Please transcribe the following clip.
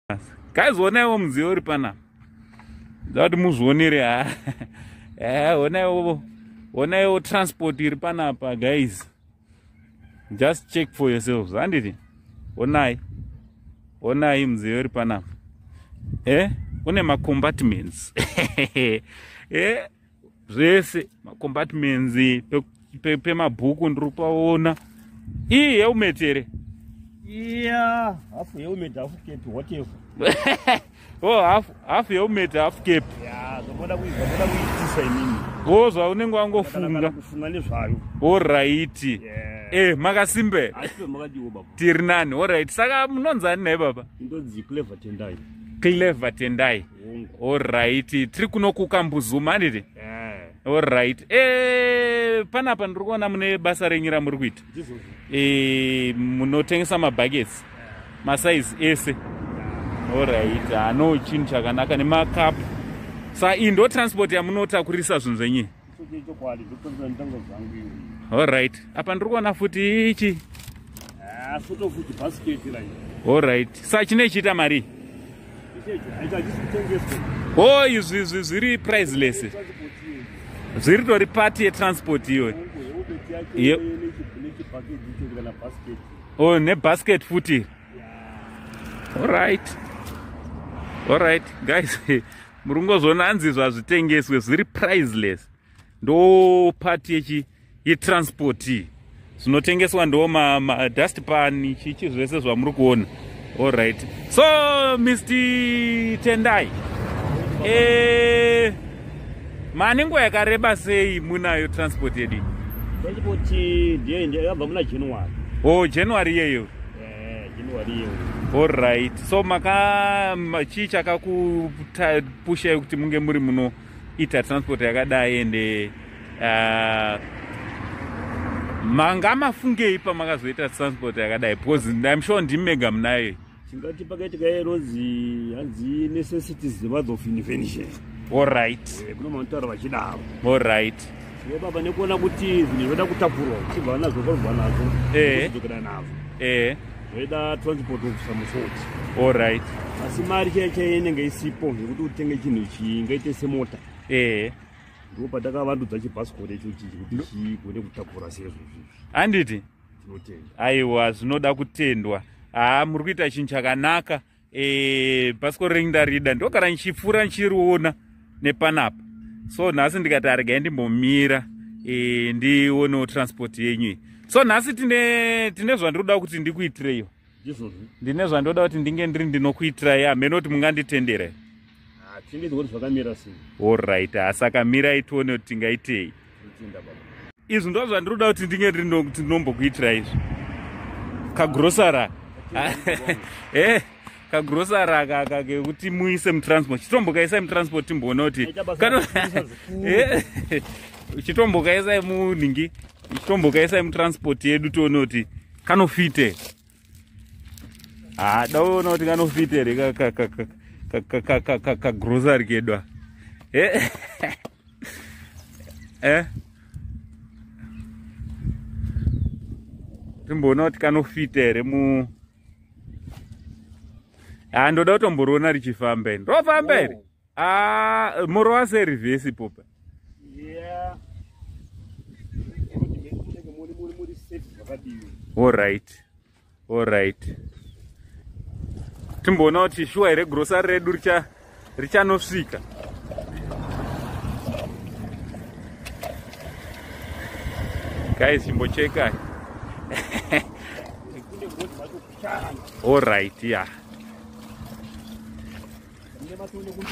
Guys, onaiwo mudziyo uri panapa. Ndati muzvionere onaiwo transport iri panapa guys. Just check for yourselves. Handiti? Onai mudziyo uri panapa. Une macompartments. Zvese macompartments pemabhuku ndiri paona. Iyi helmet here. Yeah, half helmet, half cape, whatever. Oh, half helmet, half cape. Yeah, zomoda kuidesign. Oh, zvaunenge wangofunga. Kufunga nezvayo. All right. Yeah. Makasimbe. Asipe makadiwo baba. Tiri nani. All right. Saka munonzani naye baba? Ndodzi Clever Tendai. Clever Tendai. All right. Tiri kunokuka mbuzuma handiti? Yeah. All right. Panapa ndiri kuona mune basa renyu ramuri kuita. Munotengesa mabuckets. Masize ese. All right. Ano chinhu chakanaka nemakapu. Sa indo transport yamunotakurisa zvinhu zvenyu. All right. Apa ndiri kuona futi ichi. Photo futi basket line. All right. Sa chine chiita mari. Oh, izvi zviri priceless. Zviri tori part yetransport iyo. Oh, nebasket futi. All right. All right, guys. Murungozona hanzi zvazvitengeswe zviri priceless. Ndo part yetransport. Zvinotengeswa ndo dustpan chichi zvese zvamuri kuona. All right. So, Mr. Tendai. Manengo yakareba sei munayo transport yedu? Transport ndiye yabva muna January. Oh, January yeyo. January yeyo. All right. So chii chakakupusha kuti munge muri muno ita transport yakadai ende manga mafungei pamakazoita transport yakadai because I'm sure ndimi mega munayo. Chingati pakaitika erozi hanzi necessities dzevadzo of invention. All right. Kuno manotaura vachidaro. All right. Baba nekuona kuti zvinhu zvoda kutakurwa uchibva nazo korwa nazo. Kudzokera nazo. Zvoda transport officer musoti. All right. Asi mari chaiye inenge isipo yekuti utenge chinhu chingaite semota. Ndipo patakavandudza chibhasikoro icho kuti chigone kutakura sezvo izvi. Handiti? Tinotenda. Aiwa, zvinoda kutendwa. Muri kuita chinhu chakanaka. Bhasikoro renyu ndarida ndogara ndichipfuura ndichiriona nepanapa. So nhasi ndikati aregai ndimbomira ndionewo transport yenyu. So nhasi tine zvandoda kuti ndikuitireyo. Ndine zvandoda kuti ndinge ndinokuitirai hamene kuti munganditendera. Tindidze kuti zvakamira sei. All right. Saka mirai tione kuti tingaitei. Izvi ndo zvandoda kuti ndinge ndinombokuitirai izvi. Kagrosara. Kagrosara kekuti muise mutransport. Chitombokaisai mutransport timboona kuti chitombokaisai munhingi. Chitombokaisai mutransport yedu tione kuti kanofite. Daona kuti kanofite here kagrosari kedwa. Timboona kuti kanofite here ndoda kutomboriona richifamba iri. Rofamba here? Murova serivhesi popa. All right. All right. Timboona kuti shuwa here grosari redu richanosvika. Guys, chimbocheka. All right, yeah.